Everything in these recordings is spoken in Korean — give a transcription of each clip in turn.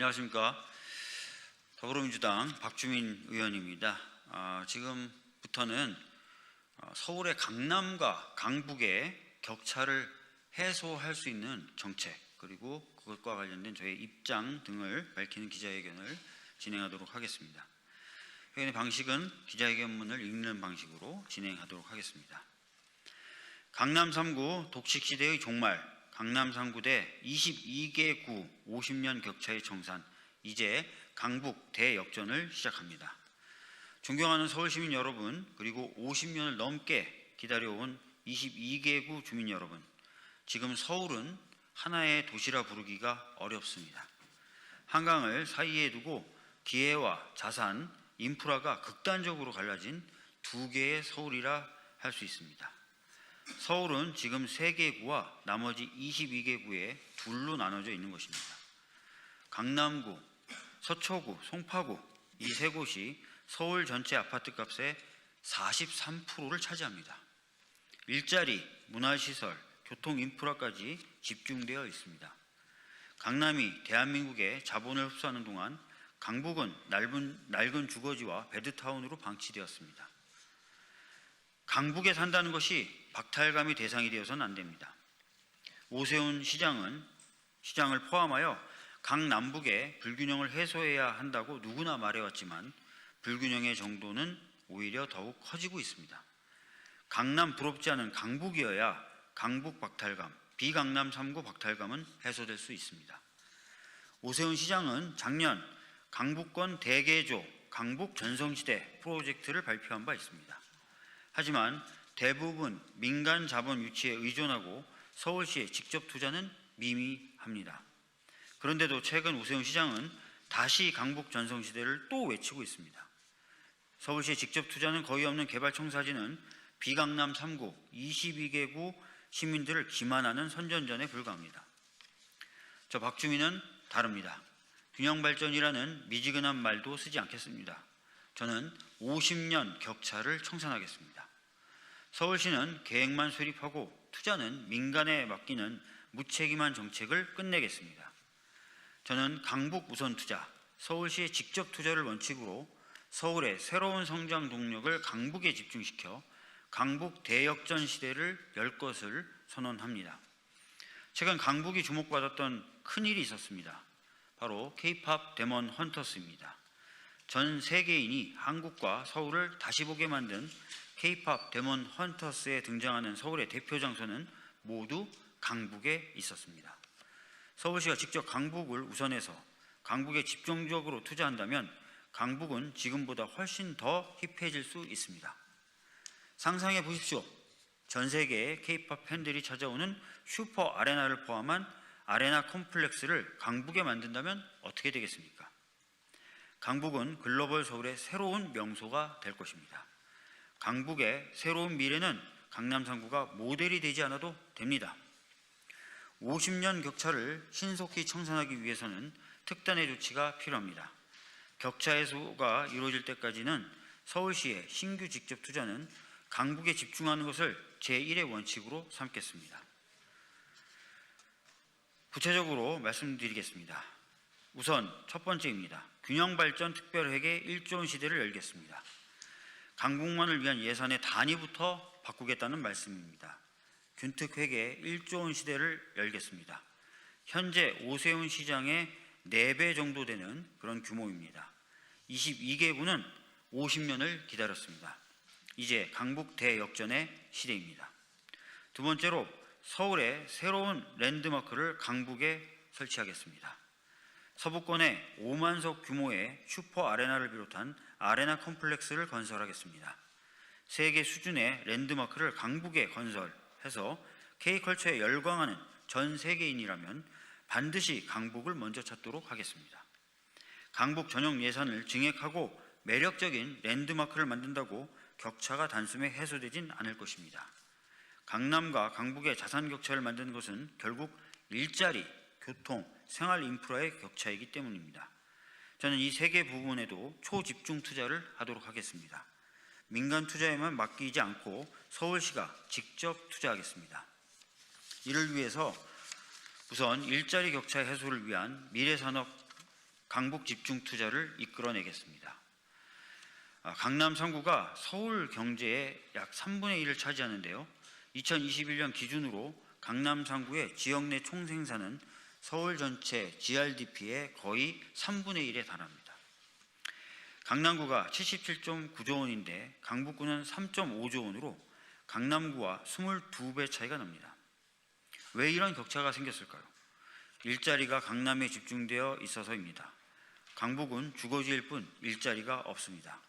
안녕하십니까. 더불어민주당 박주민 의원입니다. 지금부터는 서울의 강남과 강북의 격차를 해소할 수 있는 정책, 그리고 그것과 관련된 저의 입장 등을 밝히는 기자회견을 진행하도록 하겠습니다. 회견의 방식은 기자회견문을 읽는 방식으로 진행하도록 하겠습니다. 강남 3구 독식시대의 종말, 강남 3구대 22개 구 50년 격차의 청산, 이제 강북 대역전을 시작합니다. 존경하는 서울시민 여러분, 그리고 50년을 넘게 기다려온 22개 구 주민 여러분, 지금 서울은 하나의 도시라 부르기가 어렵습니다. 한강을 사이에 두고 기회와 자산, 인프라가 극단적으로 갈라진 두 개의 서울이라 할 수 있습니다. 서울은 지금 3개 구와 나머지 22개 구에 둘로 나눠져 있는 것입니다. 강남구, 서초구, 송파구 이 세 곳이 서울 전체 아파트값의 43%를 차지합니다. 일자리, 문화시설, 교통인프라까지 집중되어 있습니다. 강남이 대한민국의 자본을 흡수하는 동안 강북은 낡은 주거지와 베드타운으로 방치되었습니다. 강북에 산다는 것이 박탈감의 대상이 되어서는 안 됩니다. 오세훈 시장을 포함하여 강남북의 불균형을 해소해야 한다고 누구나 말해왔지만 불균형의 정도는 오히려 더욱 커지고 있습니다. 강남 부럽지 않은 강북이어야 강북 박탈감, 비강남 3구 박탈감은 해소될 수 있습니다. 오세훈 시장은 작년 강북권 대개조 강북 전성시대 프로젝트를 발표한 바 있습니다. 하지만 대부분 민간 자본 유치에 의존하고 서울시의 직접 투자는 미미합니다. 그런데도 최근 오세훈 시장은 다시 강북 전성시대를 또 외치고 있습니다. 서울시의 직접 투자는 거의 없는 개발청사진은 비강남 3구 22개 구 시민들을 기만하는 선전전에 불과합니다. 저 박주민은 다릅니다. 균형발전이라는 미지근한 말도 쓰지 않겠습니다. 저는 50년 격차를 청산하겠습니다. 서울시는 계획만 수립하고 투자는 민간에 맡기는 무책임한 정책을 끝내겠습니다. 저는 강북 우선 투자, 서울시의 직접 투자를 원칙으로 서울의 새로운 성장 동력을 강북에 집중시켜 강북 대역전 시대를 열 것을 선언합니다. 최근 강북이 주목받았던 큰일이 있었습니다. 바로 K-POP 데몬 헌터스입니다. 전 세계인이 한국과 서울을 다시 보게 만든 K-POP 데몬 헌터스에 등장하는 서울의 대표 장소는 모두 강북에 있었습니다. 서울시가 직접 강북을 우선해서 강북에 집중적으로 투자한다면 강북은 지금보다 훨씬 더 힙해질 수 있습니다. 상상해 보십시오. 전 세계의 K-POP 팬들이 찾아오는 슈퍼 아레나를 포함한 아레나 콤플렉스를 강북에 만든다면 어떻게 되겠습니까? 강북은 글로벌 서울의 새로운 명소가 될 것입니다. 강북의 새로운 미래는 강남 3구가 모델이 되지 않아도 됩니다. 50년 격차를 신속히 청산하기 위해서는 특단의 조치가 필요합니다. 격차 해소가 이루어질 때까지는 서울시의 신규 직접 투자는 강북에 집중하는 것을 제1의 원칙으로 삼겠습니다. 구체적으로 말씀드리겠습니다. 우선 첫 번째입니다. 균형발전 특별회계 1조 원 시대를 열겠습니다. 강북만을 위한 예산의 단위부터 바꾸겠다는 말씀입니다. 균특회계 1조 원 시대를 열겠습니다. 현재 오세훈 시장의 4배 정도 되는 그런 규모입니다. 22개 구는 50년을 기다렸습니다. 이제 강북 대역전의 시대입니다. 두 번째로 서울의 새로운 랜드마크를 강북에 설치하겠습니다. 서부권에 5만석 규모의 슈퍼 아레나를 비롯한 아레나 컴플렉스를 건설하겠습니다. 세계 수준의 랜드마크를 강북에 건설해서 K컬처에 열광하는 전 세계인이라면 반드시 강북을 먼저 찾도록 하겠습니다. 강북 전용 예산을 증액하고 매력적인 랜드마크를 만든다고 격차가 단숨에 해소되진 않을 것입니다. 강남과 강북의 자산 격차를 만드는 것은 결국 일자리, 교통, 생활 인프라의 격차이기 때문입니다. 저는 이 세 개 부분에도 초집중 투자를 하도록 하겠습니다. 민간 투자에만 맡기지 않고 서울시가 직접 투자하겠습니다. 이를 위해서 우선 일자리 격차 해소를 위한 미래산업 강북 집중 투자를 이끌어내겠습니다. 강남 3구가 서울 경제의 약 3분의 1을 차지하는데요. 2021년 기준으로 강남 3구의 지역 내 총생산은 서울 전체 GRDP의 거의 3분의 1에 달합니다. 강남구가 77.9조 원인데 강북구는 3.5조 원으로 강남구와 22배 차이가 납니다. 왜 이런 격차가 생겼을까요? 일자리가 강남에 집중되어 있어서입니다. 강북은 주거지일 뿐 일자리가 없습니다.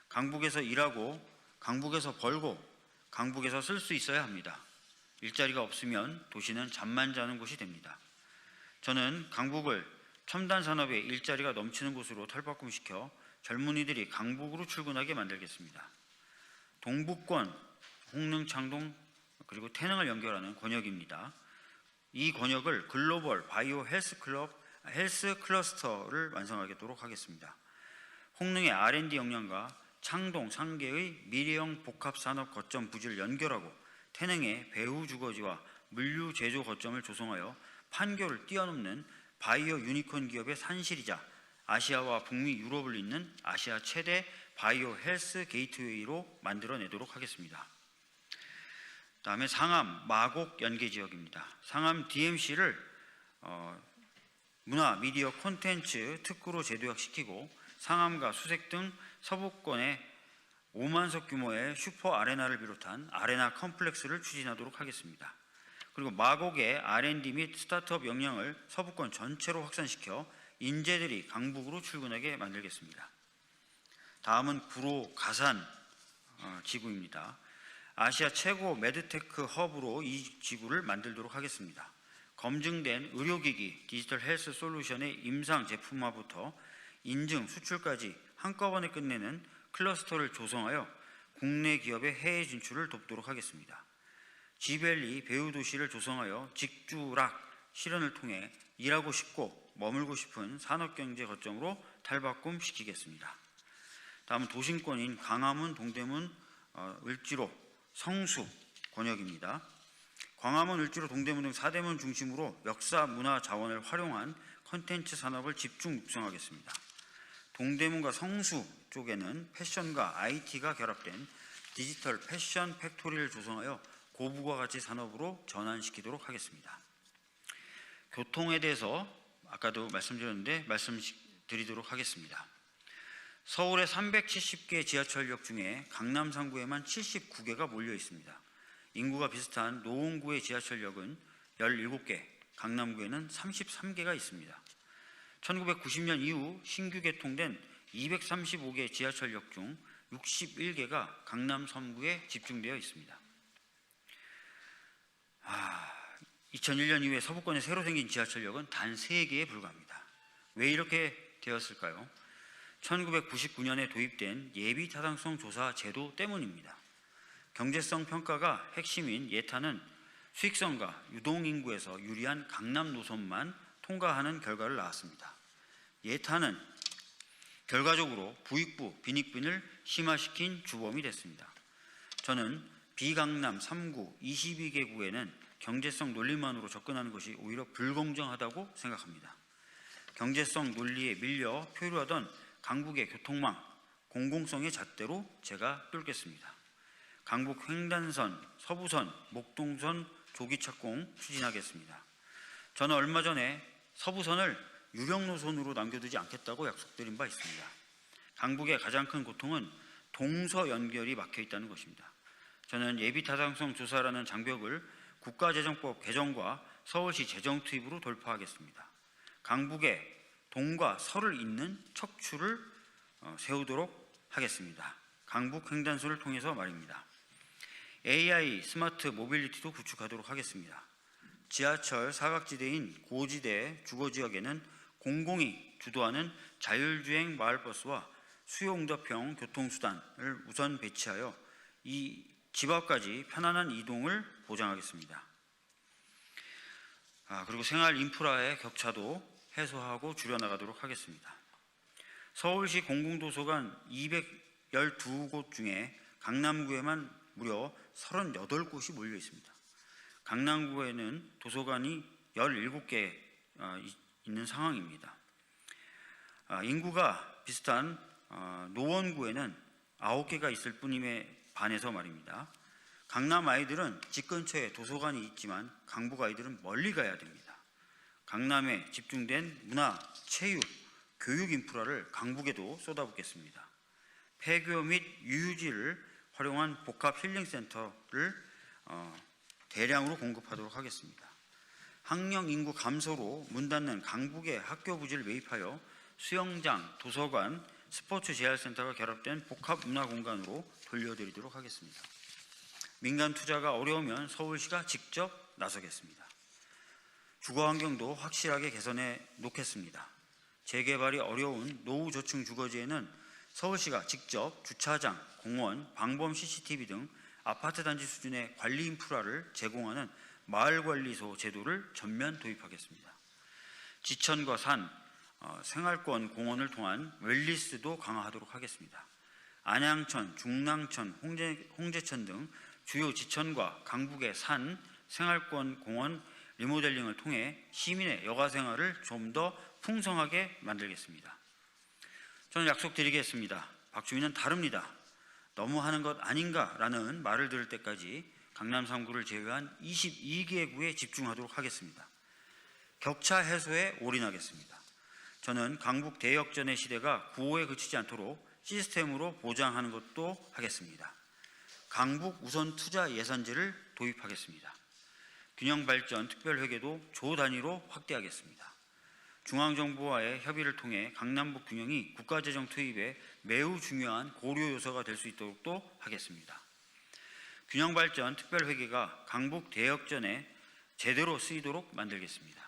강북에서 일하고 강북에서 벌고 강북에서 쓸 수 있어야 합니다. 일자리가 없으면 도시는 잠만 자는 곳이 됩니다. 저는 강북을 첨단 산업의 일자리가 넘치는 곳으로 탈바꿈시켜 젊은이들이 강북으로 출근하게 만들겠습니다. 동북권, 홍릉, 창동 그리고 태릉을 연결하는 권역입니다. 이 권역을 글로벌 바이오 헬스 클러스터를 완성하도록 하겠습니다. 홍릉의 R&D 역량과 창동, 상계의 미래형 복합산업 거점 부지를 연결하고 태릉의 배후 주거지와 물류 제조 거점을 조성하여 판교를 뛰어넘는 바이오 유니콘 기업의 산실이자 아시아와 북미 유럽을 잇는 아시아 최대 바이오 헬스 게이트웨이로 만들어내도록 하겠습니다. 다음에 상암 마곡 연계 지역입니다. 상암 DMC를 문화 미디어 콘텐츠 특구로 재도약시키고 상암과 수색 등 서부권에 5만석 규모의 슈퍼 아레나를 비롯한 아레나 컴플렉스를 추진하도록 하겠습니다. 그리고 마곡의 R&D 및 스타트업 역량을 서부권 전체로 확산시켜 인재들이 강북으로 출근하게 만들겠습니다. 다음은 구로 가산 지구입니다. 아시아 최고 메드테크 허브로 이 지구를 만들도록 하겠습니다. 검증된 의료기기, 디지털 헬스 솔루션의 임상 제품화부터 인증, 수출까지 한꺼번에 끝내는 클러스터를 조성하여 국내 기업의 해외 진출을 돕도록 하겠습니다. 지밸리 배후도시를 조성하여 직주락 실현을 통해 일하고 싶고 머물고 싶은 산업경제 거점으로 탈바꿈시키겠습니다. 다음은 도심권인 광화문, 동대문, 을지로, 성수 권역입니다. 광화문, 을지로, 동대문 등 4대문 중심으로 역사, 문화 자원을 활용한 콘텐츠 산업을 집중 육성하겠습니다. 동대문과 성수 쪽에는 패션과 IT가 결합된 디지털 패션 팩토리를 조성하여 고부가 가치 산업으로 전환시키도록 하겠습니다. 교통에 대해서 아까도 말씀드렸는데 말씀드리도록 하겠습니다. 서울의 370개 지하철역 중에 강남 3구에만 79개가 몰려 있습니다. 인구가 비슷한 노원구의 지하철역은 17개, 강남구에는 33개가 있습니다. 1990년 이후 신규 개통된 235개 지하철역 중 61개가 강남 3구에 집중되어 있습니다. 2001년 이후에 서부권에 새로 생긴 지하철역은 단 3개에 불과합니다. 왜 이렇게 되었을까요? 1999년에 도입된 예비타당성 조사 제도 때문입니다. 경제성 평가가 핵심인 예타는 수익성과 유동인구에서 유리한 강남 노선만 통과하는 결과를 낳았습니다. 예타는 결과적으로 부익부, 빈익빈을 심화시킨 주범이 됐습니다. 저는 비강남 3구 22개 구에는 경제성 논리만으로 접근하는 것이 오히려 불공정하다고 생각합니다. 경제성 논리에 밀려 표류하던 강북의 교통망, 공공성의 잣대로 제가 뚫겠습니다. 강북 횡단선, 서부선, 목동선 조기 착공 추진하겠습니다. 저는 얼마 전에 서부선을 유령노선으로 남겨두지 않겠다고 약속드린 바 있습니다. 강북의 가장 큰 고통은 동서 연결이 막혀 있다는 것입니다. 저는 예비타당성 조사라는 장벽을 국가재정법 개정과 서울시 재정 투입으로 돌파하겠습니다. 강북에 동과 서를 잇는 척추를 세우도록 하겠습니다. 강북 횡단소를 통해서 말입니다. AI 스마트 모빌리티도 구축하도록 하겠습니다. 지하철 사각지대인 고지대 주거지역에는 공공이 주도하는 자율주행 마을버스와 수요응답형 교통수단을 우선 배치하여 이 집 앞까지 편안한 이동을 보장하겠습니다. 그리고 생활 인프라의 격차도 해소하고 줄여나가도록 하겠습니다. 서울시 공공도서관 212곳 중에 강남구에만 무려 38곳이 몰려 있습니다. 강남구에는 도서관이 17개 있는 상황입니다. 인구가 비슷한 노원구에는 9개가 있을 뿐임에 반해서 말입니다. 강남 아이들은 집 근처에 도서관이 있지만 강북 아이들은 멀리 가야 됩니다. 강남에 집중된 문화, 체육, 교육 인프라를 강북에도 쏟아붓겠습니다. 폐교 및 유유지를 활용한 복합 힐링센터를 대량으로 공급하도록 하겠습니다. 학령 인구 감소로 문 닫는 강북의 학교 부지를 매입하여 수영장, 도서관, 스포츠 재활센터가 결합된 복합 문화 공간으로 돌려드리도록 하겠습니다. 민간 투자가 어려우면 서울시가 직접 나서겠습니다. 주거 환경도 확실하게 개선해 놓겠습니다. 재개발이 어려운 노후저층 주거지에는 서울시가 직접 주차장, 공원, 방범 CCTV 등 아파트 단지 수준의 관리 인프라를 제공하는 마을관리소 제도를 전면 도입하겠습니다. 지천과 산, 생활권 공원을 통한 웰리스도 강화하도록 하겠습니다. 안양천, 중랑천, 홍제천 등 주요 지천과 강북의 산, 생활권 공원 리모델링을 통해 시민의 여가 생활을 좀 더 풍성하게 만들겠습니다. 저는 약속드리겠습니다. 박주민은 다릅니다. 너무 하는 것 아닌가라는 말을 들을 때까지 강남 3구를 제외한 22개 구에 집중하도록 하겠습니다. 격차 해소에 올인하겠습니다. 저는 강북 대역전의 시대가 구호에 그치지 않도록 시스템으로 보장하는 것도 하겠습니다. 강북 우선 투자 예산제를 도입하겠습니다. 균형발전 특별회계도 조 단위로 확대하겠습니다. 중앙정부와의 협의를 통해 강남북 균형이 국가재정 투입에 매우 중요한 고려 요소가 될 수 있도록도 하겠습니다. 균형발전 특별회계가 강북 대역전에 제대로 쓰이도록 만들겠습니다.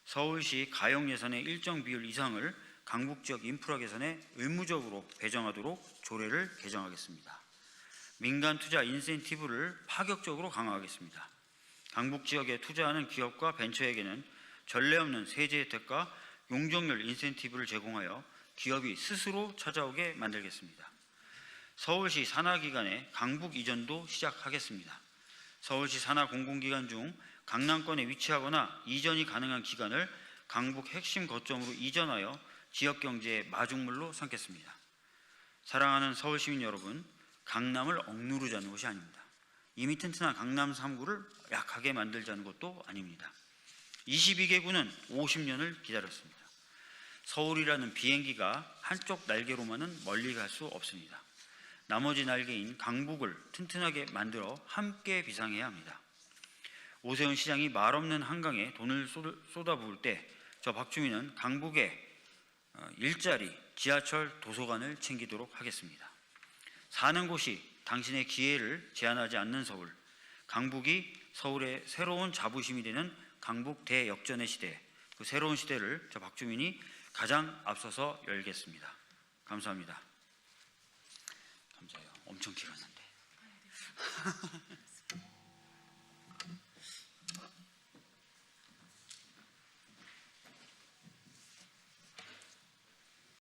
서울시 가용 예산의 일정 비율 이상을 강북 지역 인프라 개선에 의무적으로 배정하도록 조례를 개정하겠습니다. 민간 투자 인센티브를 파격적으로 강화하겠습니다. 강북 지역에 투자하는 기업과 벤처에게는 전례 없는 세제 혜택과 용적률 인센티브를 제공하여 기업이 스스로 찾아오게 만들겠습니다. 서울시 산하기관의 강북 이전도 시작하겠습니다. 서울시 산하 공공기관 중 강남권에 위치하거나 이전이 가능한 기관을 강북 핵심 거점으로 이전하여 지역경제의 마중물로 삼겠습니다. 사랑하는 서울시민 여러분, 강남을 억누르자는 것이 아닙니다. 이미 튼튼한 강남 3구를 약하게 만들자는 것도 아닙니다. 22개 구는 50년을 기다렸습니다. 서울이라는 비행기가 한쪽 날개로만은 멀리 갈 수 없습니다. 나머지 날개인 강북을 튼튼하게 만들어 함께 비상해야 합니다. 오세훈 시장이 말없는 한강에 돈을 쏟아부을 때 저 박주민은 강북에 일자리, 지하철, 도서관을 챙기도록 하겠습니다. 사는 곳이 당신의 기회를 제한하지 않는 서울, 강북이 서울의 새로운 자부심이 되는 강북 대역전의 시대, 그 새로운 시대를 저 박주민이 가장 앞서서 열겠습니다. 감사합니다. 감사해요. 엄청 길었는데.